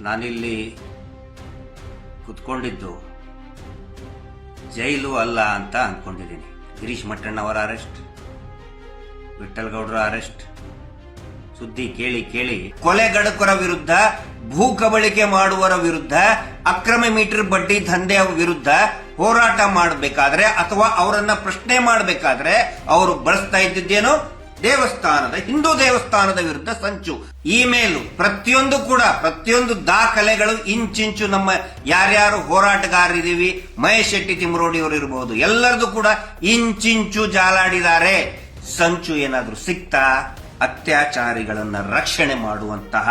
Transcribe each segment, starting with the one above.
ನಾನಿಲ್ಲಿ ಕುತ್ಕೊಂಡಿದ್ದು ಜೈಲು ಅಲ್ಲ ಅಂತ ಅನ್ಕೊಂಡಿದ್ದೀನಿ. ಗಿರೀಶ್ ಮಟ್ಟಣ್ಣ ಅವರ ಅರೆಸ್ಟ್, ವಿಠಲ್ ಗೌಡ್ರ ಅರೆಸ್ಟ್ ಸುದ್ದಿ ಕೇಳಿ ಕೇಳಿ ಕೊಲೆಗಡಕರ ವಿರುದ್ಧ, ಭೂ ಕಬಳಿಕೆ ಮಾಡುವರ ವಿರುದ್ಧ, ಅಕ್ರಮ ಮೀಟರ್ ಬಡ್ಡಿ ದಂಧೆಯ ವಿರುದ್ಧ ಹೋರಾಟ ಮಾಡಬೇಕಾದ್ರೆ ಅಥವಾ ಅವರನ್ನ ಪ್ರಶ್ನೆ ಮಾಡಬೇಕಾದ್ರೆ ಅವರು ಬಳಸ್ತಾ ಇದ್ದಿದ್ದೇನು? ದೇವಸ್ಥಾನದ, ಹಿಂದೂ ದೇವಸ್ಥಾನದ ವಿರುದ್ಧ ಸಂಚು. ಇಮೇಲ್ ಪ್ರತಿಯೊಂದು ದಾಖಲೆಗಳು ಇಂಚಿಂಚು ನಮ್ಮ ಯಾರ್ಯಾರು ಹೋರಾಟಗಾರರಿದ್ದೀವಿ, ಮಹೇಶ್ ಶೆಟ್ಟಿ ತಿಮ್ಮರೋಡಿ ಅವರು ಇರಬಹುದು, ಎಲ್ಲರದು ಕೂಡ ಇಂಚಿಂಚು ಜಾಲಾಡಿದ್ದಾರೆ. ಸಂಚು ಏನಾದ್ರೂ ಸಿಕ್ತಾ? ಅತ್ಯಾಚಾರಿಗಳನ್ನ ರಕ್ಷಣೆ ಮಾಡುವಂತಹ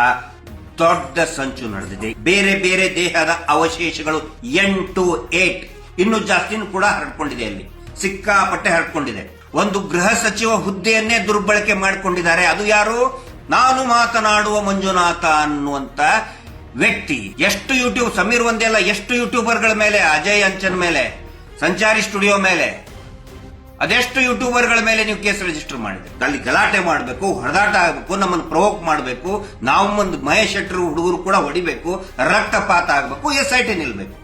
ದೊಡ್ಡ ಸಂಚು ನಡೆದಿದೆ. ಬೇರೆ ಬೇರೆ ದೇಹದ ಅವಶೇಷಗಳು 8 ಇನ್ನೂ ಜಾಸ್ತಿನೂ ಕೂಡ ಹರಡ್ಕೊಂಡಿದೆ. ಅಲ್ಲಿ ಸಿಕ್ಕಾಪಟ್ಟೆ ಹರಡ್ಕೊಂಡಿದೆ. ಒಂದು ಗೃಹ ಸಚಿವ ಹುದ್ದೆಯನ್ನೇ ದುರ್ಬಳಕೆ ಮಾಡಿಕೊಂಡಿದ್ದಾರೆ. ಅದು ಯಾರು? ನಾನು ಮಾತನಾಡುವ ಮಂಜುನಾಥ ಅನ್ನುವಂತ ವ್ಯಕ್ತಿ. ಎಷ್ಟು ಯೂಟ್ಯೂಬ್, ಸಮೀರ್ ಒಂದೇ ಅಲ್ಲ, ಎಷ್ಟು ಯೂಟ್ಯೂಬರ್ಗಳ ಮೇಲೆ, ಅಜಯ್ ಅಂಚನ್ ಮೇಲೆ, ಸಂಚಾರಿ ಸ್ಟುಡಿಯೋ ಮೇಲೆ, ಅದೆಷ್ಟು ಯೂಟ್ಯೂಬರ್ಗಳ ಮೇಲೆ ನೀವು ಕೇಸ್ ರಿಜಿಸ್ಟರ್ ಮಾಡಿದ್ರೆ? ಅಲ್ಲಿ ಗಲಾಟೆ ಮಾಡಬೇಕು, ಹೊಡೆದಾಟ ಆಗಬೇಕು, ನಮ್ಮನ್ನು ಪ್ರವೋಕ್ ಮಾಡಬೇಕು, ನಾವು ಒಂದು ಮಹೇಶ್ ಶೆಟ್ಟರು ಹುಡುಗರು ಕೂಡ ಹೊಡಿಬೇಕು, ರಕ್ತಪಾತ ಆಗಬೇಕು, SIT ನಿಲ್ಬೇಕು.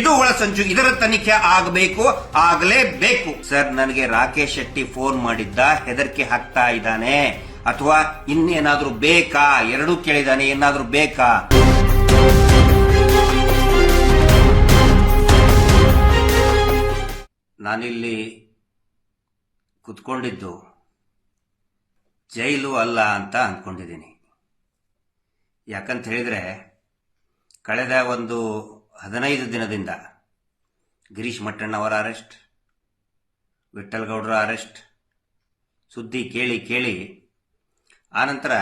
ಇದು ಒಳಸಂಚು. ಇದರ ತನಿಖೆ ಆಗಬೇಕು, ಆಗಲೇಬೇಕು. ಸರ್, ನನಗೆ ರಾಕೇಶ್ ಶೆಟ್ಟಿ ಫೋನ್ ಮಾಡಿದ್ದ, ಹೆದರಿಕೆ ಹಾಕ್ತಾ ಇದ್ದಾನೆ ಅಥವಾ ಇನ್ನೇನಾದ್ರೂ ಬೇಕಾ? ಎರಡೂ ಕೇಳಿದಾನೆ. ಏನಾದ್ರೂ ಬೇಕಾ? ನಾನಿಲ್ಲಿ ಕುತ್ಕೊಂಡಿದ್ದು ಜೈಲು ಅಲ್ಲ ಅಂತ ಅನ್ಕೊಂಡಿದ್ದೀನಿ. ಯಾಕಂತ ಹೇಳಿದ್ರೆ ಕಳೆದ ಒಂದು 15 ದಿನದಿಂದ ಗಿರೀಶ್ ಮಟ್ಟಣ್ಣ ಅವರ ಅರೆಸ್ಟ್, ವಿಠಲ್ ಗೌಡ್ರ ಅರೆಸ್ಟ್ ಸುದ್ದಿ ಕೇಳಿ ಕೇಳಿ ಆನಂತರ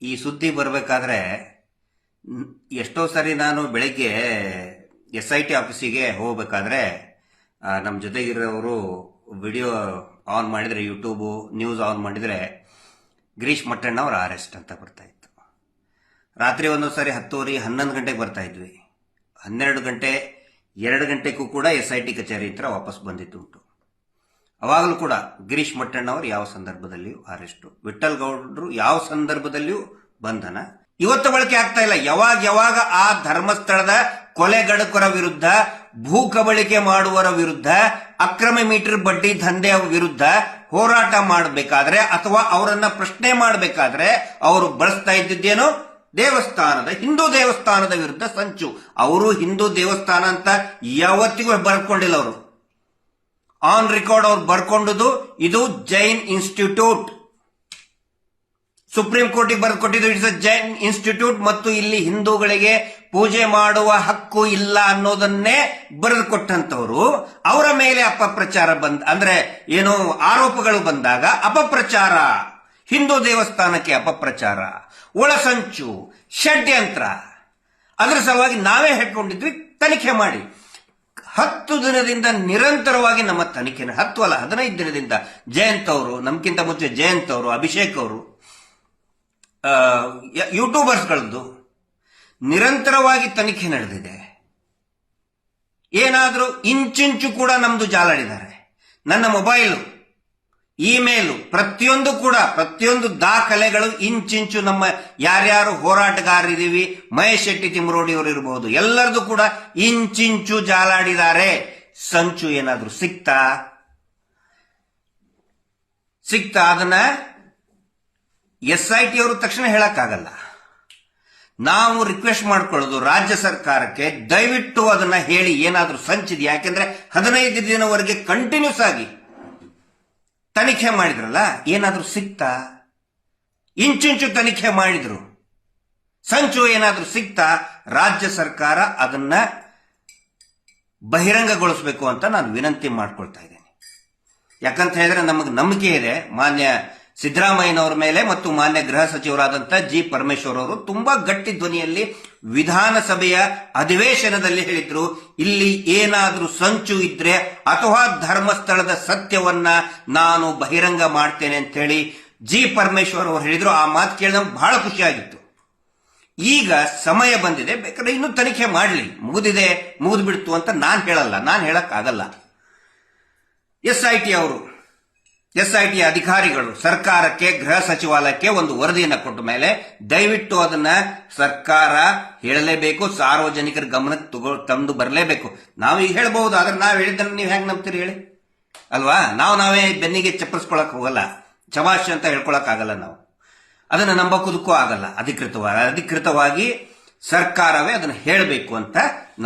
ಈ ಸುದ್ದಿ ಬರಬೇಕಾದ್ರೆ ಎಷ್ಟೋ ಸರಿ ನಾನು ಬೆಳಗ್ಗೆ SIT ಆಫೀಸಿಗೆ ಹೋಗಬೇಕಾದ್ರೆ ನಮ್ಮ ಜೊತೆಗಿರೋರು ವಿಡಿಯೋ ಆನ್ ಮಾಡಿದ್ರೆ, ಯೂಟ್ಯೂಬ್ ನ್ಯೂಸ್ ಆನ್ ಮಾಡಿದ್ರೆ ಗಿರೀಶ್ ಮಟ್ಟಣ್ಣ ಅವರ ಅರೆಸ್ಟ್ ಅಂತ ಬರ್ತಾ ಇತ್ತು. ರಾತ್ರಿ ಒಂದೊಂದು ಸಾರಿ 10:30, 11 ಗಂಟೆಗೆ ಬರ್ತಾ ಇದ್ವಿ. 12 ಗಂಟೆ, 2 ಗಂಟೆಗೂ ಕೂಡ SIT ಕಚೇರಿ ಹತ್ರ ವಾಪಸ್ ಬಂದಿದ್ದುಂಟು. ಅವಾಗಲೂ ಕೂಡ ಗಿರೀಶ್ ಮಟ್ಟಣ್ಣ ಅವರು ಯಾವ ಸಂದರ್ಭದಲ್ಲಿಯೂ ಅರೆಸ್ಟು, ವಿಠಲ್ ಗೌಡ್ರು ಯಾವ ಸಂದರ್ಭದಲ್ಲಿಯೂ ಬಂಧನ. ಇವತ್ತು ಬಳಕೆ ಆಗ್ತಾ ಇಲ್ಲ. ಯಾವಾಗ ಆ ಧರ್ಮಸ್ಥಳದ ಕೊಲೆಗಡಕರ ವಿರುದ್ಧ, ಭೂ ಕಬಳಿಕೆ ಮಾಡುವರ ವಿರುದ್ಧ, ಅಕ್ರಮ ಮೀಟರ್ ಬಡ್ಡಿ ದಂಧೆಯ ವಿರುದ್ಧ ಹೋರಾಟ ಮಾಡಬೇಕಾದ್ರೆ ಅಥವಾ ಅವರನ್ನ ಪ್ರಶ್ನೆ ಮಾಡಬೇಕಾದ್ರೆ ಅವರು ಬಳಸ್ತಾ ಇದ್ದಿದ್ದೇನು? ದೇವಸ್ಥಾನದ, ಹಿಂದೂ ದೇವಸ್ಥಾನದ ವಿರುದ್ಧ ಸಂಚು. ಅವರು ಹಿಂದೂ ದೇವಸ್ಥಾನ ಅಂತ ಯಾವತ್ತಿಗೂ ಬರ್ಕೊಂಡಿಲ್ಲ. ಅವರು ಆನ್ ರೆಕಾರ್ಡ್ ಅವ್ರು ಬರ್ಕೊಂಡುದು ಇದು ಜೈನ್ ಇನ್ಸ್ಟಿಟ್ಯೂಟ್. ಸುಪ್ರೀಂ ಕೋರ್ಟಿಗೆ ಬರೆದು ಕೊಟ್ಟಿದ್ದು ಇಟ್ಸ್ ಅ ಜೈನ್ ಇನ್ಸ್ಟಿಟ್ಯೂಟ್ ಮತ್ತು ಇಲ್ಲಿ ಹಿಂದೂಗಳಿಗೆ ಪೂಜೆ ಮಾಡುವ ಹಕ್ಕು ಇಲ್ಲ ಅನ್ನೋದನ್ನೇ ಬರೆದು ಕೊಟ್ಟಂತವರು. ಅವರ ಮೇಲೆ ಅಪಪ್ರಚಾರ ಅಂದ್ರೆ ಏನು ಆರೋಪಗಳು ಬಂದಾಗ ಅಪಪ್ರಚಾರ, ಹಿಂದೂ ದೇವಸ್ಥಾನಕ್ಕೆ ಅಪಪ್ರಚಾರ, ಒಳಸಂಚು, ಷಡ್ಯಂತ್ರ. ಅದರ ಸಲುವಾಗಿ ನಾವೇ ಹೇಳ್ಕೊಂಡಿದ್ವಿ ತನಿಖೆ ಮಾಡಿ. 10 ದಿನದಿಂದ ನಿರಂತರವಾಗಿ ನಮ್ಮ ತನಿಖೆ, 10 ಅಲ್ಲ 15 ದಿನದಿಂದ ಜಯಂತ್ ಅವರು, ನಮ್ಗಿಂತ ಮುಂಚೆ ಜಯಂತ್ ಅವರು, ಅಭಿಷೇಕ್ ಅವರು, ಯೂಟ್ಯೂಬರ್ಸ್ಗಳದ್ದು ನಿರಂತರವಾಗಿ ತನಿಖೆ ನಡೆದಿದೆ. ಏನಾದರೂ ಇಂಚಿಂಚು ಕೂಡ ನಮ್ದು ಜಾಲಾಡಿದ್ದಾರೆ. ನನ್ನ ಮೊಬೈಲು, ಇಮೇಲ್ ಪ್ರತಿಯೊಂದು ದಾಖಲೆಗಳು ಇಂಚಿಂಚು ನಮ್ಮ ಯಾರ್ಯಾರು ಹೋರಾಟಗಾರರಿದ್ದೀವಿ, ಮಹೇಶ್ ಶೆಟ್ಟಿ ತಿಮ್ಮರೋಡಿ ಅವರು ಇರಬಹುದು, ಎಲ್ಲರದು ಕೂಡ ಇಂಚಿಂಚು ಜಾಲಾಡಿದ್ದಾರೆ. ಸಂಚು ಏನಾದ್ರೂ ಸಿಕ್ತಾ? ಅದನ್ನ SIT ಅವರು ತಕ್ಷಣ ಹೇಳಕ್ಕಾಗಲ್ಲ. ನಾವು ರಿಕ್ವೆಸ್ಟ್ ಮಾಡ್ಕೊಳ್ಳೋದು ರಾಜ್ಯ ಸರ್ಕಾರಕ್ಕೆ, ದಯವಿಟ್ಟು ಅದನ್ನ ಹೇಳಿ ಏನಾದ್ರೂ ಸಂಚಿದೆ. ಯಾಕೆಂದ್ರೆ 15 ದಿನವರೆಗೆ ಕಂಟಿನ್ಯೂಸ್ ಆಗಿ ತನಿಖೆ ಮಾಡಿದ್ರಲ್ಲ, ಏನಾದ್ರೂ ಸಿಕ್ತಾ? ಇಂಚಿಂಚು ತನಿಖೆ ಮಾಡಿದ್ರು, ಸಂಚು ಏನಾದ್ರೂ ಸಿಕ್ತಾ? ರಾಜ್ಯ ಸರ್ಕಾರ ಅದನ್ನ ಬಹಿರಂಗಗೊಳಿಸಬೇಕು ಅಂತ ನಾನು ವಿನಂತಿ ಮಾಡ್ಕೊಳ್ತಾ ಇದ್ದೇನೆ. ಯಾಕಂತ ಹೇಳಿದ್ರೆ ನಮಗೆ ನಂಬಿಕೆ ಇದೆ ಮಾನ್ಯ ಸಿದ್ದರಾಮಯ್ಯನವರ ಮೇಲೆ ಮತ್ತು ಮಾನ್ಯ ಗೃಹ ಸಚಿವರಾದಂತಹ G. ಪರಮೇಶ್ವರ್ ಅವರು ತುಂಬಾ ಗಟ್ಟಿ ಧ್ವನಿಯಲ್ಲಿ ವಿಧಾನಸಭೆಯ ಅಧಿವೇಶನದಲ್ಲಿ ಹೇಳಿದ್ರು, ಇಲ್ಲಿ ಏನಾದ್ರೂ ಸಂಚು ಇದ್ರೆ ಅಥವಾ ಧರ್ಮಸ್ಥಳದ ಸತ್ಯವನ್ನ ನಾನು ಬಹಿರಂಗ ಮಾಡ್ತೇನೆ ಅಂತ ಹೇಳಿ G. ಪರಮೇಶ್ವರ್ ಅವರು ಹೇಳಿದ್ರು. ಆ ಮಾತು ಕೇಳಿದ ಬಹಳ ಖುಷಿಯಾಗಿತ್ತು. ಈಗ ಸಮಯ ಬಂದಿದೆ, ಬೇಕಾದ್ರೆ ಇನ್ನೂ ತನಿಖೆ ಮಾಡಲಿ, ಮುಗಿದು ಬಿಡ್ತು ಅಂತ ನಾನು ಹೇಳಲ್ಲ, ನಾನು ಹೇಳಕ್ ಆಗಲ್ಲ. SIT ಅವರು SIT ಅಧಿಕಾರಿಗಳು ಸರ್ಕಾರಕ್ಕೆ, ಗೃಹ ಸಚಿವಾಲಯಕ್ಕೆ ಒಂದು ವರದಿಯನ್ನು ಕೊಟ್ಟ ಮೇಲೆ ದಯವಿಟ್ಟು ಅದನ್ನ ಸರ್ಕಾರ ಹೇಳಲೇಬೇಕು, ಸಾರ್ವಜನಿಕರ ಗಮನಕ್ಕೆ ತಂದು ಬರಲೇಬೇಕು. ನಾವು ಈಗ ಹೇಳಬಹುದು, ಆದ್ರೆ ನಾವು ಹೇಳಿದ್ದನ್ನು ನೀವು ಹೆಂಗ್ ನಂಬ್ತೀರಿ ಹೇಳಿ ಅಲ್ವಾ? ನಾವೇ ಬೆನ್ನಿಗೆ ಚಪ್ಪರಿಸ್ಕೊಳಕ್ ಹೋಗಲ್ಲ, ಚವಾಶ್ ಅಂತ ಹೇಳ್ಕೊಳಕ್ ಆಗಲ್ಲ. ನಾವು ಅದನ್ನ ನಂಬಕೋದಕ್ಕೂ ಆಗಲ್ಲ. ಅಧಿಕೃತವಾಗಿ ಸರ್ಕಾರವೇ ಅದನ್ನು ಹೇಳಬೇಕು ಅಂತ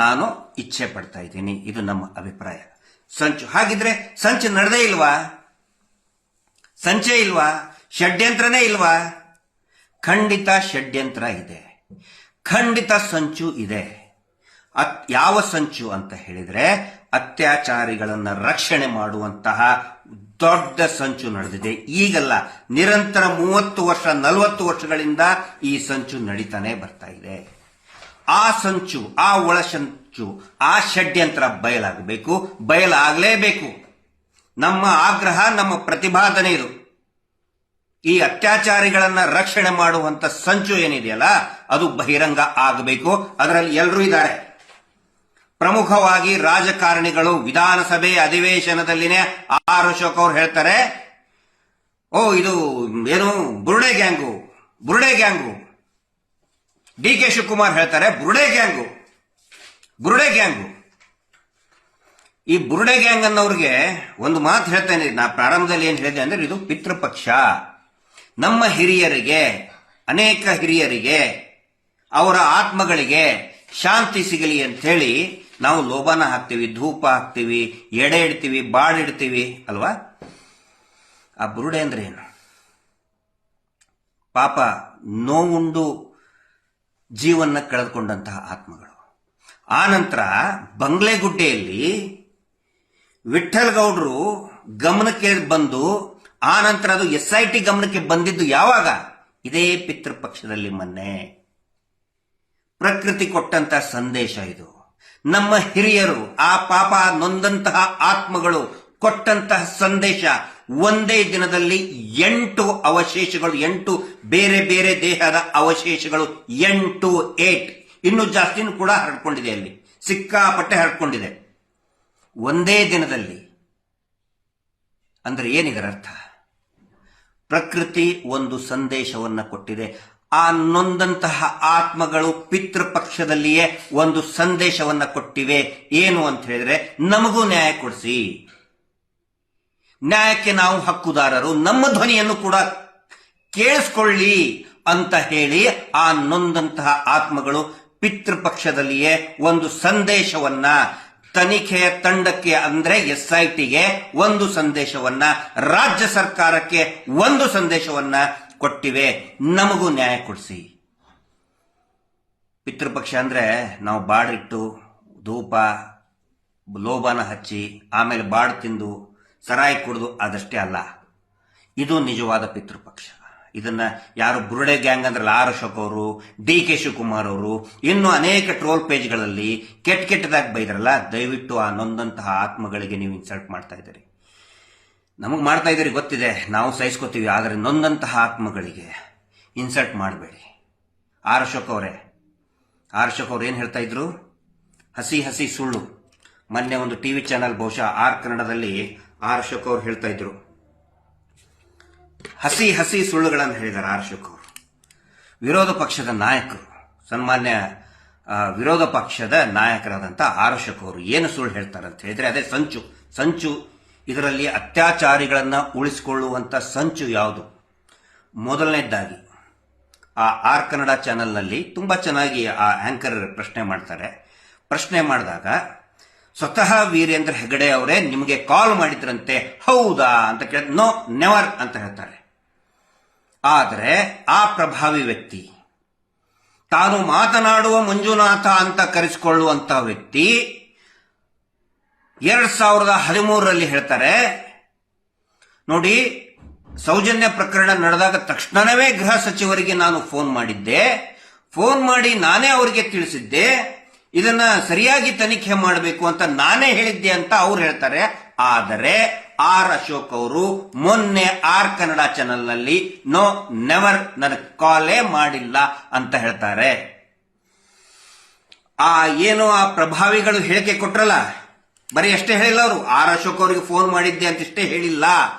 ನಾನು ಇಚ್ಛೆ ಪಡ್ತಾ ಇದ್ದೀನಿ. ಇದು ನಮ್ಮ ಅಭಿಪ್ರಾಯ. ಸಂಚು ಹಾಗಿದ್ರೆ ಸಂಚು ನಡೆದೇ ಇಲ್ವಾ? ಸಂಚೇ ಇಲ್ವಾ? ಷಡ್ಯಂತ್ರನೇ ಇಲ್ವಾ? ಖಂಡಿತ ಷಡ್ಯಂತ್ರ ಇದೆ, ಖಂಡಿತ ಸಂಚು ಇದೆ. ಯಾವ ಸಂಚು ಅಂತ ಹೇಳಿದ್ರೆ ಅತ್ಯಾಚಾರಿಗಳನ್ನ ರಕ್ಷಣೆ ಮಾಡುವಂತಹ ದೊಡ್ಡ ಸಂಚು ನಡೆದಿದೆ. ಈಗಲ್ಲ, ನಿರಂತರ 30 ವರ್ಷ 40 ವರ್ಷಗಳಿಂದ ಈ ಸಂಚು ನಡೀತಾನೆ ಬರ್ತಾ ಇದೆ. ಆ ಸಂಚು, ಆ ಒಳಸಂಚು, ಆ ಷಡ್ಯಂತ್ರ ಬಯಲಾಗಲೇಬೇಕು. ನಮ್ಮ ಆಗ್ರಹ, ನಮ್ಮ ಪ್ರತಿಪಾದನೆ ಇದು. ಈ ಅತ್ಯಾಚಾರಿಗಳನ್ನ ರಕ್ಷಣೆ ಮಾಡುವಂತ ಸಂಚು ಏನಿದೆಯಲ್ಲ ಅದು ಬಹಿರಂಗ ಆಗಬೇಕು. ಅದರಲ್ಲಿ ಎಲ್ಲರೂ ಇದ್ದಾರೆ. ಪ್ರಮುಖವಾಗಿ ರಾಜಕಾರಣಿಗಳು. ವಿಧಾನಸಭೆ ಅಧಿವೇಶನದಲ್ಲಿನೇ ಆರ್ ಅಶೋಕ್ ಅವರು ಹೇಳ್ತಾರೆ, ಇದು ಏನು ಬುರುಡೆ ಗ್ಯಾಂಗು. DK ಶಿವಕುಮಾರ್ ಹೇಳ್ತಾರೆ ಬುರುಡೆ ಗ್ಯಾಂಗು. ಈ ಬುರುಡೆ ಗ್ಯಾಂಗ್ ಅನ್ನೋರಿಗೆ ಒಂದು ಮಾತು ಹೇಳ್ತೇನೆ. ನಾ ಪ್ರಾರಂಭದಲ್ಲಿ ಏನ್ ಹೇಳಿದೆ ಅಂದ್ರೆ, ಇದು ಪಿತೃಪಕ್ಷ. ನಮ್ಮ ಹಿರಿಯರಿಗೆ, ಅನೇಕ ಹಿರಿಯರಿಗೆ, ಅವರ ಆತ್ಮಗಳಿಗೆ ಶಾಂತಿ ಸಿಗಲಿ ಅಂತ ಹೇಳಿ ನಾವು ಲೋಬಾನ ಹಾಕ್ತಿವಿ, ಧೂಪ ಹಾಕ್ತಿವಿ, ಎಡೆ ಇಡ್ತೀವಿ, ಬಾಡಿಡ್ತೀವಿ ಅಲ್ವಾ? ಆ ಬುರುಡೆ ಅಂದ್ರೆ ಏನು? ಪಾಪ ನೋವುಂಡು ಜೀವನ ಕಳೆದುಕೊಂಡಂತಹ ಆತ್ಮಗಳು. ಆ ನಂತರ ಬಂಗ್ಲೆಗುಡ್ಡೆಯಲ್ಲಿ ವಿಠ್ಠಲ್ ಗೌಡ್ರು ಗಮನಕ್ಕೆ ಬಂದು, ಆ ನಂತರ ಅದು SIT ಗಮನಕ್ಕೆ ಬಂದಿದ್ದು ಯಾವಾಗ? ಇದೇ ಪಿತೃಪಕ್ಷದಲ್ಲಿ. ಮೊನ್ನೆ ಪ್ರಕೃತಿ ಕೊಟ್ಟಂತ ಸಂದೇಶ ಇದು. ನಮ್ಮ ಹಿರಿಯರು, ಆ ಪಾಪ ನೊಂದಂತಹ ಆತ್ಮಗಳು ಕೊಟ್ಟಂತಹ ಸಂದೇಶ. ಒಂದೇ ದಿನದಲ್ಲಿ 8 ಅವಶೇಷಗಳು, 8 ಬೇರೆ ಬೇರೆ ದೇಹದ ಅವಶೇಷಗಳು, 8 ಇನ್ನೂ ಜಾಸ್ತಿನೂ ಕೂಡ ಹರಡ್ಕೊಂಡಿದೆ. ಅಲ್ಲಿ ಸಿಕ್ಕಾಪಟ್ಟೆ ಹರಡ್ಕೊಂಡಿದೆ ಒಂದೇ ದಿನದಲ್ಲಿ. ಅಂದ್ರೆ ಏನಿದರ ಅರ್ಥ? ಪ್ರಕೃತಿ ಒಂದು ಸಂದೇಶವನ್ನ ಕೊಟ್ಟಿದೆ. ಆ ನೊಂದಂತಹ ಆತ್ಮಗಳು ಪಿತೃಪಕ್ಷದಲ್ಲಿಯೇ ಒಂದು ಸಂದೇಶವನ್ನ ಕೊಟ್ಟಿವೆ. ಏನು ಅಂತ ಹೇಳಿದ್ರೆ, ನಮಗೂ ನ್ಯಾಯ ಕೊಡಿಸಿ, ನ್ಯಾಯಕ್ಕೆ ನಾವು ಹಕ್ಕುದಾರರು, ನಮ್ಮ ಧ್ವನಿಯನ್ನು ಕೂಡ ಕೇಳಿಸ್ಕೊಳ್ಳಿ ಅಂತ ಹೇಳಿ ಆ ನೊಂದಂತಹ ಆತ್ಮಗಳು ಪಿತೃಪಕ್ಷದಲ್ಲಿಯೇ ಒಂದು ಸಂದೇಶವನ್ನ, ತನಿಖೆಯ ತಂಡಕ್ಕೆ ಅಂದ್ರೆ SITಗೆ ಒಂದು ಸಂದೇಶವನ್ನ, ರಾಜ್ಯ ಸರ್ಕಾರಕ್ಕೆ ಒಂದು ಸಂದೇಶವನ್ನ ಕೊಟ್ಟಿವೆ. ನಮಗೂ ನ್ಯಾಯ ಕೊಡಿಸಿ. ಪಿತೃಪಕ್ಷ ಅಂದ್ರೆ ನಾವು ಬಾಡಿಟ್ಟು, ಧೂಪ, ಲೋಬಾನ ಹಚ್ಚಿ, ಆಮೇಲೆ ಬಾಡ್ ತಿಂದು, ಸರಾಯಿ ಕುಡಿದು ಅದಷ್ಟೇ ಅಲ್ಲ. ಇದು ನಿಜವಾದ ಪಿತೃಪಕ್ಷ. ಇದನ್ನ ಯಾರು ಬುರುಡೆ ಗ್ಯಾಂಗ್ ಅಂದ್ರಲ್ಲ, ಆರ್ ಅಶೋಕ್ ಅವರು, DK ಶಿವಕುಮಾರ್ ಅವರು, ಇನ್ನು ಅನೇಕ ಟ್ರೋಲ್ ಪೇಜ್ಗಳಲ್ಲಿ ಕೆಟ್ಟದಾಗಿ ಬೈದ್ರಲ್ಲ, ದಯವಿಟ್ಟು ಆ ನೊಂದಂತಹ ಆತ್ಮಗಳಿಗೆ ನೀವು ಇನ್ಸಲ್ಟ್ ಮಾಡ್ತಾ ಇದ್ದೀರಿ. ನಮಗ್ ಮಾಡ್ತಾ ಇದ್ದೀರಿ ಗೊತ್ತಿದೆ, ನಾವು ಸಹಿಸ್ಕೋತೀವಿ. ಆದರೆ ನೊಂದಂತಹ ಆತ್ಮಗಳಿಗೆ ಇನ್ಸಲ್ಟ್ ಮಾಡಬೇಡಿ. ಆರ್ ಅಶೋಕ್ ಅವ್ರು ಏನ್ ಹೇಳ್ತಾ ಇದ್ರು? ಹಸಿ ಸುಳ್ಳು. ಮೊನ್ನೆ ಒಂದು TV ಚಾನೆಲ್, ಬಹುಶಃ ಆರ್ ಕನ್ನಡದಲ್ಲಿ ಆರ್ ಅಶೋಕ್ ಅವ್ರು ಹೇಳ್ತಾ ಇದ್ರು, ಹಸಿ ಸುಳ್ಳುಗಳನ್ನು ಹೇಳಿದ್ದಾರೆ ಆರ್ ಅಶೋಕ್ ಅವರು. ವಿರೋಧ ಪಕ್ಷದ ನಾಯಕರು, ಸನ್ಮಾನ್ಯ ವಿರೋಧ ಪಕ್ಷದ ನಾಯಕರಾದಂತ ಆರ್ ಅಶೋಕ್ ಅವರು ಏನು ಸುಳ್ಳು ಹೇಳ್ತಾರೆ ಅಂತ ಹೇಳಿದ್ರೆ, ಅದೇ ಸಂಚು. ಇದರಲ್ಲಿ ಅತ್ಯಾಚಾರಿಗಳನ್ನ ಉಳಿಸಿಕೊಳ್ಳುವಂತ ಸಂಚು ಯಾವುದು? ಮೊದಲನೇದಾಗಿ ಆ ಆರ್ ಕನ್ನಡ ಚಾನೆಲ್ನಲ್ಲಿ ತುಂಬಾ ಚೆನ್ನಾಗಿ ಆ ಆಂಕರ್ ಪ್ರಶ್ನೆ ಮಾಡ್ತಾರೆ. ಪ್ರಶ್ನೆ ಮಾಡಿದಾಗ ಸ್ವತಃ ವೀರೇಂದ್ರ ಹೆಗಡೆ ಅವರೇ ನಿಮಗೆ ಕಾಲ್ ಮಾಡಿದ್ರಂತೆ, ಹೌದಾ ಅಂತ ಕೇಳಿದ್ರೆ, ನೋ, ನೆವರ್ ಅಂತ ಹೇಳ್ತಾರೆ. ಆದರೆ ಆ ಪ್ರಭಾವಿ ವ್ಯಕ್ತಿ, ತಾನು ಮಾತನಾಡುವ ಮಂಜುನಾಥ ಅಂತ ಕರೆಸಿಕೊಳ್ಳುವಂತ ವ್ಯಕ್ತಿ 2013ರಲ್ಲಿ ಹೇಳ್ತಾರೆ, ನೋಡಿ, ಸೌಜನ್ಯ ಪ್ರಕರಣ ನಡೆದಾಗ ತಕ್ಷಣವೇ ಗೃಹ ಸಚಿವರಿಗೆ ನಾನು ಫೋನ್ ಮಾಡಿ ನಾನೇ ಅವರಿಗೆ ತಿಳಿಸಿದ್ದೆ, ಇದನ್ನ ಸರಿಯಾಗಿ ತನಿಖೆ ಮಾಡಬೇಕು ಅಂತ ನಾನೇ ಹೇಳಿದ್ದೆ ಅಂತ ಅವ್ರು ಹೇಳ್ತಾರೆ. ಆದರೆ ಆರ್ ಅಶೋಕ್ ಅವರು ಮೊನ್ನೆ ಆರ್ ಕನ್ನಡ ಚಾನೆಲ್ ನಲ್ಲಿ ನೋ, ನೆವರ್, ನನಗೆ ಕಾಲೇ ಮಾಡಿಲ್ಲ ಅಂತ ಹೇಳ್ತಾರೆ. ಏನು ಆ ಪ್ರಭಾವಿಗಳು ಹೇಳಿಕೆ ಕೊಟ್ರಲ್ಲ, ಬರೀ ಅಷ್ಟೇ ಹೇಳಿಲ್ಲ ಅವರು, ಆರ್ ಅಶೋಕ್ ಅವರಿಗೆ ಫೋನ್ ಮಾಡಿದ್ದೆ ಅಂತ ಇಷ್ಟೇ ಹೇಳಿಲ್ಲ.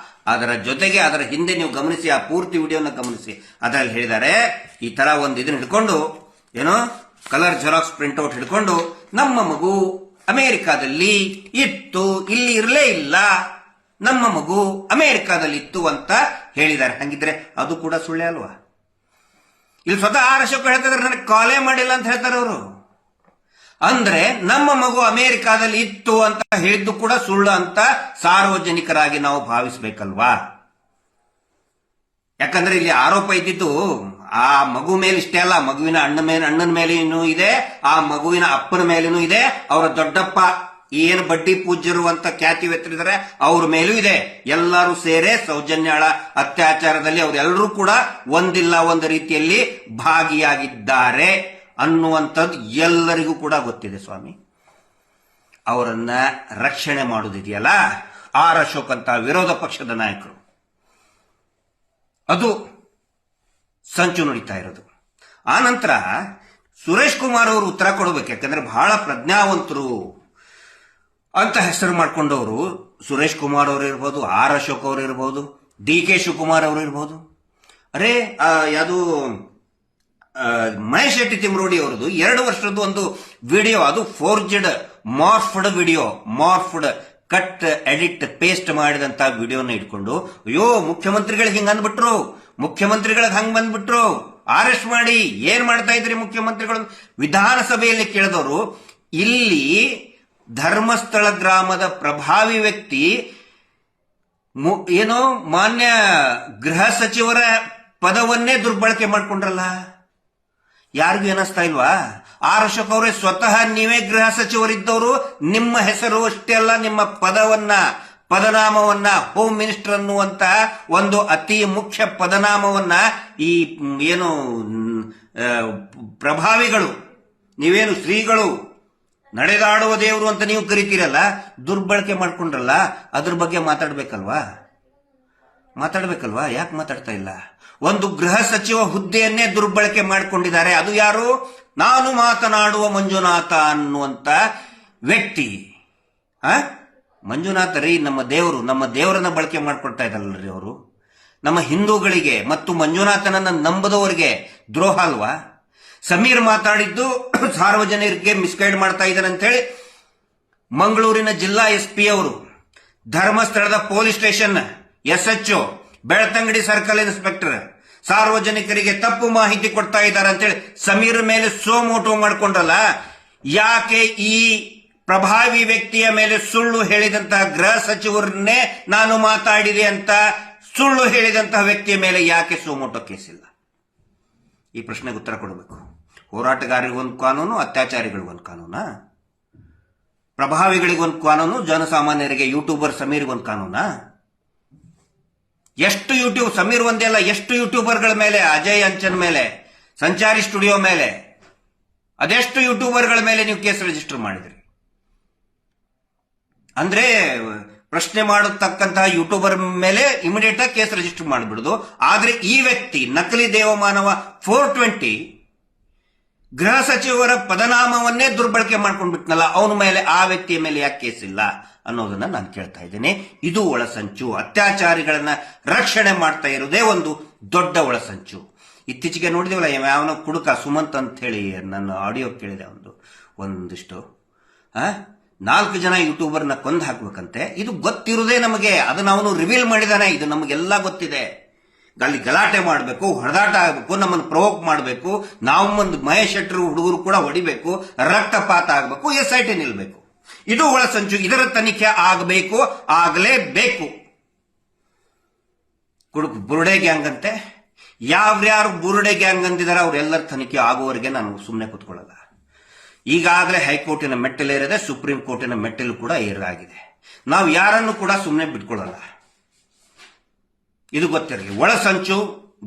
ಅದರ ಜೊತೆಗೆ ಅದರ ಹಿಂದೆ ನೀವು ಗಮನಿಸಿ, ಆ ಪೂರ್ತಿ ವಿಡಿಯೋನ ಗಮನಿಸಿ. ಅದರಲ್ಲಿ ಹೇಳಿದ್ದಾರೆ, ಈ ತರ ಒಂದು ಇದನ್ನ ಹಿಡ್ಕೊಂಡು, ಏನೋ ಕಲರ್ ಜೆರಾಕ್ಸ್ ಪ್ರಿಂಟ್ಔಟ್ ಹಿಡ್ಕೊಂಡು, ನಮ್ಮ ಮಗು ಅಮೆರಿಕಾದಲ್ಲಿ ಇತ್ತು, ಇಲ್ಲಿ ಇರಲೇ ಇಲ್ಲ, ನಮ್ಮ ಮಗು ಅಮೆರಿಕಾದಲ್ಲಿ ಇತ್ತು ಅಂತ ಹೇಳಿದ್ದಾರೆ. ಹಂಗಿದ್ರೆ ಅದು ಕೂಡ ಸುಳ್ಳೆ ಅಲ್ವಾ? ಇಲ್ಲಿ ಸ್ವತಃ ಆರ್ ಅಶೋಕ್ ಹೇಳ್ತಿದ್ರೆ ನನಗೆ ಕಾಲೇ ಮಾಡಿಲ್ಲ ಅಂತ ಹೇಳ್ತಾರೆ ಅವರು. ಅಂದ್ರೆ ನಮ್ಮ ಮಗು ಅಮೆರಿಕಾದಲ್ಲಿ ಇತ್ತು ಅಂತ ಹೇಳಿದ್ದು ಕೂಡ ಸುಳ್ಳು ಅಂತ ಸಾರ್ವಜನಿಕರಾಗಿ ನಾವು ಭಾವಿಸಬೇಕಲ್ವಾ? ಯಾಕಂದ್ರೆ ಇಲ್ಲಿ ಆರೋಪ ಇದ್ದಿದ್ದು ಆ ಮಗು ಮೇಲೆ ಇಷ್ಟೇ ಅಲ್ಲ, ಮಗುವಿನ ಅಣ್ಣನ ಮೇಲೇನೂ ಇದೆ, ಆ ಮಗುವಿನ ಅಪ್ಪನ ಮೇಲೇನೂ ಇದೆ, ಅವರ ದೊಡ್ಡಪ್ಪ ಏನು ಬಡ್ಡಿ ಪೂಜ್ಯರು ಅಂತ ಖ್ಯಾತಿ ವ್ಯಕ್ತರಿದ್ದಾರೆ ಅವ್ರ ಮೇಲೂ ಇದೆ. ಎಲ್ಲರೂ ಸೇರೆ ಸೌಜನ್ಯಾಳ ಅತ್ಯಾಚಾರದಲ್ಲಿ ಅವರೆಲ್ಲರೂ ಕೂಡ ಒಂದಿಲ್ಲ ಒಂದು ರೀತಿಯಲ್ಲಿ ಭಾಗಿಯಾಗಿದ್ದಾರೆ ಅನ್ನುವಂಥದ್ದು ಎಲ್ಲರಿಗೂ ಕೂಡ ಗೊತ್ತಿದೆ ಸ್ವಾಮಿ. ಅವರನ್ನ ರಕ್ಷಣೆ ಮಾಡುವುದಿದೆಯಲ್ಲ, ಆರ್ ಅಶೋಕ್ ಅಂತ ವಿರೋಧ ಪಕ್ಷದ ನಾಯಕರು, ಅದು ಸಂಚು ನುಡಿತಾ ಇರೋದು. ಆ ನಂತರ ಸುರೇಶ್ ಕುಮಾರ್ ಅವರು ಉತ್ತರ ಕೊಡಬೇಕು. ಯಾಕಂದ್ರೆ ಬಹಳ ಪ್ರಜ್ಞಾವಂತರು ಅಂತ ಹೆಸರು ಮಾಡ್ಕೊಂಡವರು ಸುರೇಶ್ ಕುಮಾರ್ ಅವರು ಇರ್ಬೋದು, ಆರ್ ಅಶೋಕ್ ಅವರು ಇರ್ಬೋದು, ಡಿ ಕೆ ಶಿವಕುಮಾರ್ ಅವರು ಇರ್ಬೋದು. ಅರೆ ಯಾವುದು ಮಹೇಶ್ ಶೆಟ್ಟಿ ತಿಮ್ರೋಡಿ ಅವರದು 2 ವರ್ಷದ್ದು ಒಂದು ವಿಡಿಯೋ, ಅದು forged morphed video, morphed cut edit paste ಮಾಡಿದಂತ ವಿಡಿಯೋನ ಇಟ್ಕೊಂಡು, ಅಯ್ಯೋ ಮುಖ್ಯಮಂತ್ರಿಗಳಿಗೆ ಹಿಂಗ ಅಂದ್ಬಿಟ್ರು, ಮುಖ್ಯಮಂತ್ರಿಗಳಿಗೆ ಹಂಗ್ ಬಂದ್ಬಿಟ್ರು, ಅರೆಸ್ಟ್ ಮಾಡಿ ಏನ್ ಮಾಡ್ತಾ ಇದ್ರಿ ಮುಖ್ಯಮಂತ್ರಿಗಳು ವಿಧಾನಸಭೆಯಲ್ಲಿ ಕೇಳಿದವರು. ಇಲ್ಲಿ ಧರ್ಮಸ್ಥಳ ಗ್ರಾಮದ ಪ್ರಭಾವಿ ವ್ಯಕ್ತಿ ಏನೋ ಮಾನ್ಯ ಗೃಹ ಸಚಿವರ ಪದವನ್ನೇ ದುರ್ಬಳಕೆ ಮಾಡ್ಕೊಂಡ್ರಲ್ಲ, ಯಾರಿಗೂ ಏನಿಸ್ತಾ ಇಲ್ವಾ? ಆರ್ ಅಶೋಕ್ ಅವರೇ ಸ್ವತಃ ನೀವೇ ಗೃಹ ಸಚಿವರಿದ್ದವರು, ನಿಮ್ಮ ಹೆಸರು ಅಷ್ಟೇ ಅಲ್ಲ, ನಿಮ್ಮ ಪದನಾಮವನ್ನ ಹೋಮ್ ಮಿನಿಸ್ಟರ್ ಅನ್ನುವಂತ ಒಂದು ಅತಿ ಮುಖ್ಯ ಪದನಾಮವನ್ನ ಈ ಏನು ಪ್ರಭಾವಿಗಳು, ನೀವೇನು ಶ್ರೀಗಳು, ನಡೆದಾಡುವ ದೇವರು ಅಂತ ನೀವು ಕರಿತೀರಲ್ಲ, ದುರ್ಬಳಕೆ ಮಾಡ್ಕೊಂಡ್ರಲ್ಲ, ಅದ್ರ ಬಗ್ಗೆ ಮಾತಾಡ್ಬೇಕಲ್ವಾ? ಯಾಕೆ ಮಾತಾಡ್ತಾ ಇಲ್ಲ? ಒಂದು ಗೃಹ ಸಚಿವ ಹುದ್ದೆಯನ್ನೇ ದುರ್ಬಳಕೆ ಮಾಡಿಕೊಂಡಿದ್ದಾರೆ. ಅದು ಯಾರು? ನಾನು ಮಾತನಾಡುವ ಮಂಜುನಾಥ ಅನ್ನುವಂತ ವ್ಯಕ್ತಿ. ಮಂಜುನಾಥ ರೀ ನಮ್ಮ ದೇವರು, ನಮ್ಮ ದೇವರನ್ನ ಬಳಕೆ ಮಾಡ್ಕೊಳ್ತಾ ಇದ್ದಲ್ರಿ ಅವರು. ನಮ್ಮ ಹಿಂದೂಗಳಿಗೆ ಮತ್ತು ಮಂಜುನಾಥನನ್ನ ನಂಬದವರಿಗೆ ದ್ರೋಹ ಅಲ್ವಾ? ಸಮೀರ್ ಮಾತಾಡಿದ್ದು ಸಾರ್ವಜನಿಕರಿಗೆ ಮಿಸ್ಗೈಡ್ ಮಾಡ್ತಾ ಇದ್ದಾರೆ ಅಂತ ಹೇಳಿ ಮಂಗಳೂರಿನ ಜಿಲ್ಲಾ SP ಅವರು, ಧರ್ಮಸ್ಥಳದ police station SHO, Belthangady circle inspector ಸಾರ್ವಜನಿಕರಿಗೆ ತಪ್ಪು ಮಾಹಿತಿ ಕೊಡ್ತಾ ಇದ್ದಾರೆ ಅಂತೇಳಿ ಸಮೀರ್ ಮೇಲೆ ಸೋಮೋಟೋ ಮಾಡ್ಕೊಂಡ್ರಲ್ಲ, ಯಾಕೆ ಈ ಪ್ರಭಾವಿ ವ್ಯಕ್ತಿಯ ಮೇಲೆ ಸುಳ್ಳು ಹೇಳಿದಂತಹ ಗೃಹ ಸಚಿವರನ್ನೇ ನಾನು ಮಾತಾಡಿದೆ ಅಂತ ಸುಳ್ಳು ಹೇಳಿದಂತಹ ವ್ಯಕ್ತಿಯ ಮೇಲೆ ಯಾಕೆ ಸೋಮೋಟೋ ಕೇಸಿಲ್ಲ? ಈ ಪ್ರಶ್ನೆಗೆ ಉತ್ತರ ಕೊಡಬೇಕು. ಹೋರಾಟಗಾರರಿಗೊಂದು ಕಾನೂನು, ಅತ್ಯಾಚಾರಿಗಳಿಗೊಂದು ಕಾನೂನಾ? ಪ್ರಭಾವಿಗಳಿಗೊಂದು ಕಾನೂನು, ಜನಸಾಮಾನ್ಯರಿಗೆ ಯೂಟ್ಯೂಬರ್ ಸಮೀರ್ಗೊಂದು ಕಾನೂನಾ? ಎಷ್ಟು ಯೂಟ್ಯೂಬ್, ಸಮೀರ್ ಒಂದೇ ಅಲ್ಲ, ಎಷ್ಟು ಯೂಟ್ಯೂಬರ್ಗಳ ಮೇಲೆ, ಅಜಯ್ ಅಂಚನ್ ಮೇಲೆ, ಸಂಚಾರಿ ಸ್ಟುಡಿಯೋ ಮೇಲೆ, ಅದೆಷ್ಟು ಯೂಟ್ಯೂಬರ್ಗಳ ಮೇಲೆ ನೀವು ಕೇಸ್ ರಿಜಿಸ್ಟರ್ ಮಾಡಿದ್ರಿ? ಅಂದ್ರೆ ಪ್ರಶ್ನೆ ಮಾಡತಕ್ಕಂತಹ ಯೂಟ್ಯೂಬರ್ ಮೇಲೆ ಇಮಿಡಿಯೇಟ್ ಆಗಿ ಕೇಸ್ ರಿಜಿಸ್ಟರ್ ಮಾಡಿಬಿಡುದು. ಆದ್ರೆ ಈ ವ್ಯಕ್ತಿ ನಕಲಿ ದೇವಮಾನವ 420 ಗೃಹ ಸಚಿವರ ಪದನಾಮವನ್ನೇ ದುರ್ಬಳಕೆ ಮಾಡ್ಕೊಂಡ್ಬಿಟ್ನಲ್ಲ, ಅವನ ಮೇಲೆ, ಆ ವ್ಯಕ್ತಿಯ ಮೇಲೆ ಯಾಕೆ ಕೇಸ್ ಇಲ್ಲ ಅನ್ನೋದನ್ನ ನಾನು ಕೇಳ್ತಾ ಇದ್ದೇನೆ. ಇದು ಒಳಸಂಚು. ಅತ್ಯಾಚಾರಿಗಳನ್ನ ರಕ್ಷಣೆ ಮಾಡ್ತಾ ಇರೋದೇ ಒಂದು ದೊಡ್ಡ ಒಳಸಂಚು. ಇತ್ತೀಚೆಗೆ ನೋಡಿದೇವಲ್ಲ, ಯಾವನೋ ಕುಡುಕ ಸುಮಂತ್ ಅಂತ ಹೇಳಿ ನನ್ನ ಆಡಿಯೋ ಕೇಳಿದೆ, ಒಂದಿಷ್ಟು 4 ಜನ ಯೂಟ್ಯೂಬರ್ನ ಕೊಂದು ಹಾಕ್ಬೇಕಂತೆ. ಇದು ಗೊತ್ತಿರುವುದೇ ನಮಗೆ, ಅದನ್ನ ಅವನು ರಿವೀಲ್ ಮಾಡಿದಾನೆ, ಇದು ನಮಗೆಲ್ಲ ಗೊತ್ತಿದೆ. ಅಲ್ಲಿ ಗಲಾಟೆ ಮಾಡಬೇಕು, ಹೊಡೆದಾಟ ಆಗಬೇಕು, ನಮ್ಮನ್ನು ಪ್ರವೋಕ್ ಮಾಡಬೇಕು, ನಾವು ಒಂದು ಮಹೇಶ್ ಶೆಟ್ಟರು ಹುಡುಗರು ಕೂಡ ಹೊಡಿಬೇಕು, ರಕ್ತಪಾತ ಆಗಬೇಕು, SIT ನಿಲ್ಬೇಕು. ಇದು ಒಳಸಂಚು. ಇದರ ತನಿಖೆ ಆಗಬೇಕು, ಆಗಲೇಬೇಕು. ಬುರುಡೆ ಗ್ಯಾಂಗ್ ಅಂತೆ, ಯಾವ್ಯಾರು ಬುರುಡೆ ಗ್ಯಾಂಗ್ ಅಂತಿದ್ದಾರೆ ಅವರೆಲ್ಲರ ತನಿಖೆ ಆಗುವವರೆಗೆ ನಾನು ಸುಮ್ಮನೆ ಕೂತ್ಕೊಳ್ಳಲ್ಲ. ಈಗಾಗಲೇ ಹೈಕೋರ್ಟಿನ ಮೆಟ್ಟಲೇರಿದೆ, ಸುಪ್ರೀಂ ಕೋರ್ಟಿನ ಮೆಟ್ಟಲು ಕೂಡ ಏರಾಗಿದೆ. ನಾವು ಯಾರನ್ನು ಕೂಡ ಸುಮ್ಮನೆ ಬಿಟ್ಕೊಳ್ಳಲ್ಲ. ಇದು ಗೊತ್ತಿರಲಿ, ಒಳಸಂಚು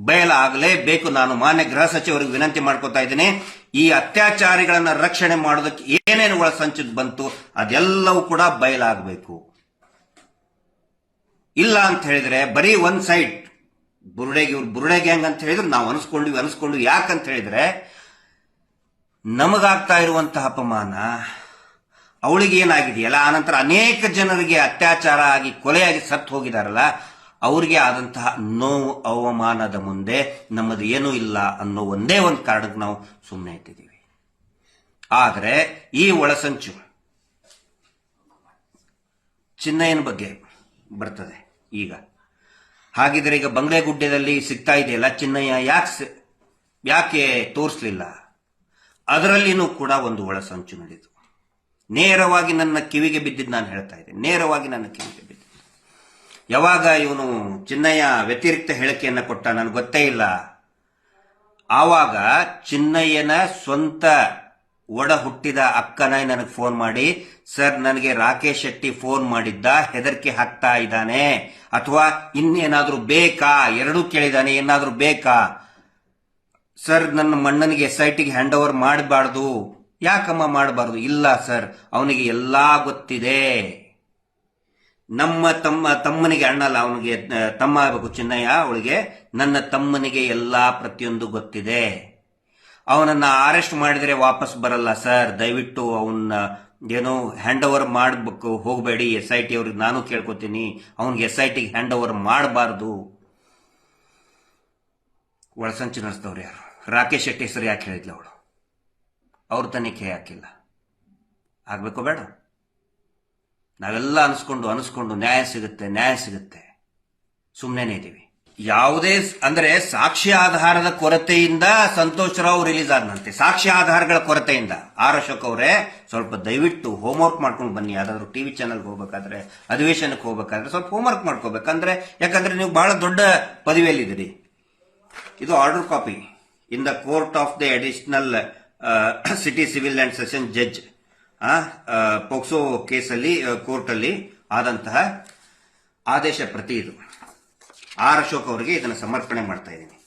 ಬಯಲಾಗಲೇಬೇಕು. ನಾನು ಮಾನ್ಯ ಗೃಹ ಸಚಿವರಿಗೆ ವಿನಂತಿ ಮಾಡ್ಕೊತಾ ಇದ್ದೀನಿ, ಈ ಅತ್ಯಾಚಾರಿಗಳನ್ನ ರಕ್ಷಣೆ ಮಾಡೋದಕ್ಕೆ ಏನೇನು ಒಳಸಂಚು ಬಂತು ಅದೆಲ್ಲವೂ ಕೂಡ ಬಯಲಾಗಬೇಕು. ಇಲ್ಲ ಅಂತ ಹೇಳಿದ್ರೆ ಬರೀ ಒಂದ್ ಸೈಡ್ ಬುರುಡೆ ಗ್ಯಾಂಗ್ ಅಂತ ಹೇಳಿದ್ರು ನಾವು ಅನಿಸ್ಕೊಂಡು ಯಾಕಂತ ಹೇಳಿದ್ರೆ ನಮಗಾಗ್ತಾ ಇರುವಂತಹ ಅಪಮಾನ ಅವಳಿಗೆ ಏನಾಗಿದೆಯಲ್ಲ, ಆನಂತರ ಅನೇಕ ಜನರಿಗೆ ಅತ್ಯಾಚಾರ ಆಗಿ ಕೊಲೆಯಾಗಿ ಸತ್ತು ಹೋಗಿದಾರಲ್ಲ, ಅವ್ರಿಗೆ ಆದಂತಹ ನೋವು ಅವಮಾನದ ಮುಂದೆ ನಮ್ಮದು ಏನೂ ಇಲ್ಲ ಅನ್ನೋ ಒಂದೇ ಒಂದು ಕಾರಣಕ್ಕೆ ನಾವು ಸುಮ್ಮನೆ ಇಟ್ಟಿದ್ದೀವಿ. ಆದರೆ ಈ ಒಳಸಂಚು ಚಿನ್ನಯ್ಯನ ಬಗ್ಗೆ ಬರ್ತದೆ ಈಗ. ಹಾಗಿದ್ರೆ ಈಗ ಬಂಗ್ಲೆಗುಡ್ಡದಲ್ಲಿ ಸಿಗ್ತಾ ಇದೆಯಲ್ಲ ಚಿನ್ನಯ್ಯ, ಯಾಕೆ ತೋರಿಸ್ಲಿಲ್ಲ? ಅದರಲ್ಲಿನೂ ಕೂಡ ಒಂದು ಒಳಸಂಚು ನಡೆಯಿತು. ನೇರವಾಗಿ ನನ್ನ ಕಿವಿಗೆ ಬಿದ್ದಿದ್ದು ನಾನು ಹೇಳ್ತಾ ಇದ್ದೆ, ನೇರವಾಗಿ ನನ್ನ ಕಿವಿಗೆ ಬಿದ್ದಿದ್ದು. ಯಾವಾಗ ಇವನು ಚಿನ್ನಯ್ಯ ವ್ಯತಿರಿಕ್ತ ಹೇಳಿಕೆಯನ್ನು ಕೊಟ್ಟ ನನಗೆ ಗೊತ್ತೇ ಇಲ್ಲ, ಆವಾಗ ಚಿನ್ನಯ್ಯನ ಸ್ವಂತ ಒಡ ಹುಟ್ಟಿದ ಅಕ್ಕನ ನನಗೆ ಫೋನ್ ಮಾಡಿ, ಸರ್ ನನಗೆ ರಾಕೇಶ್ ಶೆಟ್ಟಿ ಫೋನ್ ಮಾಡಿದ್ದ, ಹೆದರಿಕೆ ಹಾಕ್ತಾ ಇದ್ದಾನೆ ಅಥವಾ ಇನ್ನೇನಾದ್ರೂ ಬೇಕಾ, ಎರಡೂ ಕೇಳಿದಾನೆ, ಏನಾದ್ರೂ ಬೇಕಾ ಸರ್, ನನ್ನ ಮಣ್ಣನಿಗೆ SITಗೆ ಹ್ಯಾಂಡ್ ಓವರ್ ಮಾಡಬಾರ್ದು. ಯಾಕಮ್ಮ ಮಾಡಬಾರ್ದು? ಇಲ್ಲ ಸರ್, ಅವನಿಗೆ ಎಲ್ಲಾ ಗೊತ್ತಿದೆ. ನಮ್ಮ ತಮ್ಮನಿಗೆ ಅಣ್ಣ ಅಲ್ಲ, ಅವನಿಗೆ ತಮ್ಮ ಆಗಬೇಕು ಚಿನ್ನಯ್ಯ, ಅವಳಿಗೆ ನನ್ನ ತಮ್ಮನಿಗೆ ಎಲ್ಲಾ ಪ್ರತಿಯೊಂದು ಗೊತ್ತಿದೆ. ಅವನನ್ನ ಅರೆಸ್ಟ್ ಮಾಡಿದ್ರೆ ವಾಪಸ್ ಬರಲ್ಲ ಸರ್, ದಯವಿಟ್ಟು ಅವನ್ನ ಏನೋ ಹ್ಯಾಂಡ್ ಓವರ್ ಮಾಡಬೇಕು, ಹೋಗಬೇಡಿ. SIT ಅವ್ರಿಗೆ ನಾನು ಕೇಳ್ಕೊತೀನಿ, ಅವನಿಗೆ SITಗೆ ಹ್ಯಾಂಡ್ ಓವರ್ ಮಾಡಬಾರ್ದು. ಒಳಸಂಚು ನಡೆಸಿದವ್ರು ಯಾರು? ರಾಕೇಶ್ ಶೆಟ್ಟಿ ಹೆಸರು ಯಾಕೆ ಹೇಳಿದ್ಲು ಅವಳು? ಅವ್ರ ತನಿಖೆ ಯಾಕಿಲ್ಲ? ಆಗ್ಬೇಕು ಬೇಡ? ನಾವೆಲ್ಲ ಅನಿಸ್ಕೊಂಡು ನ್ಯಾಯ ಸಿಗುತ್ತೆ ಸುಮ್ಮನೆ ಇದ್ದೀವಿ. ಯಾವುದೇ ಅಂದ್ರೆ ಸಾಕ್ಷ್ಯ ಆಧಾರದ ಕೊರತೆಯಿಂದ ಸಂತೋಷ್ ರಾವ್ ರಿಲೀಸ್ ಆದ್ನಂತೆ. ಸಾಕ್ಷ್ಯ ಆಧಾರಗಳ ಕೊರತೆಯಿಂದ. ಆರ್ ಅಶೋಕ್ ಅವರೇ, ಸ್ವಲ್ಪ ದಯವಿಟ್ಟು ಹೋಮ್ವರ್ಕ್ ಮಾಡ್ಕೊಂಡು ಬನ್ನಿ. ಯಾವ್ದಾದ್ರು ಟಿವಿ ಚಾನಲ್ಗೆ ಹೋಗ್ಬೇಕಾದ್ರೆ, ಅಧಿವೇಶನಕ್ಕೆ ಹೋಗ್ಬೇಕಾದ್ರೆ ಸ್ವಲ್ಪ ಹೋಮ್ವರ್ಕ್ ಮಾಡ್ಕೋಬೇಕಂದ್ರೆ, ಯಾಕಂದ್ರೆ ನೀವು ಬಹಳ ದೊಡ್ಡ ಪದವಿಯಲ್ಲಿದ್ದೀರಿ. ಇದು order copy in the court of the additional city civil and session judge, POCSO ಕೇಸಲ್ಲಿ ಕೋರ್ಟ್ ಅಲ್ಲಿ ಆದಂತಹ ಆದೇಶ ಪ್ರತಿ ಇದು. ಆರ್ ಅಶೋಕ್ ಅವರಿಗೆ ಇದನ್ನು ಸಮರ್ಪಣೆ ಮಾಡ್ತಾ ಇದ್ದೀನಿ.